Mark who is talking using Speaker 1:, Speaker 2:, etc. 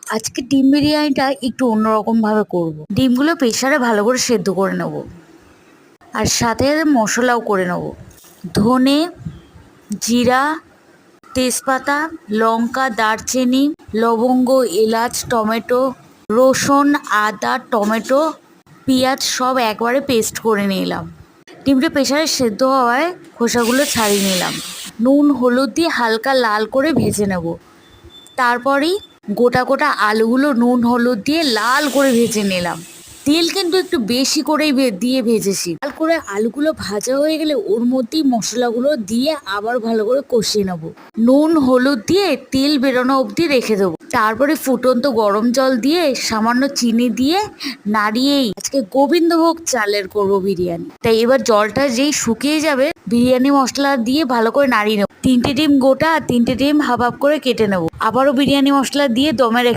Speaker 1: আজকে ডিম বিরিয়ানিটা একটু অন্যরকম ভাবে করব। ডিমগুলো প্রেসারে ভালো করে সেদ্ধ করে নেব, আর সাথে মশলাও করে নেব। ধনে, জিরা, তেজপাতা, লঙ্কা, দারচিনি, লবঙ্গ, এলাচ, টমেটো, রসুন, আদা, টমেটো, পেঁয়াজ সব একবারে পেস্ট করে নিলাম। ডিমটা প্রেসারে সেদ্ধ হওয়ায় খোসাগুলো ছাড়িয়ে নিলাম। নুন হলুদ দিয়ে হালকা লাল করে ভেজে নেব। তারপরেই গোটা গোটা আলুগুলো নুন হলুদ দিয়ে লাল করে ভেজে নিলাম। তেল কিন্তু একটু বেশি করেই দিয়ে ভেজেছি। লাল করে আলুগুলো ভাজা হয়ে গেলে ওর মধ্যেই মশলাগুলো দিয়ে আবার ভালো করে কষিয়ে নেবো। নুন হলুদ দিয়ে তেল বেরোনো অবধি রেখে দেবো। তারপরে ফুটন্ত গরম জল দিয়ে সামান্য চিনি দিয়ে নাড়িয়েই আজকে গোবিন্দভোগ চালের করবো বিরিয়ানি। তাই এবার জলটা যেই শুকিয়ে যাবে বিরিয়ানি মশলা দিয়ে ভালো করে নাড়িয়ে নেবো। 3টে ডিম গোটা আর 3টে ডিম হাফ হাফ করে কেটে নেবো। আবারও বিরিয়ানি মশলা দিয়ে দমে রেখে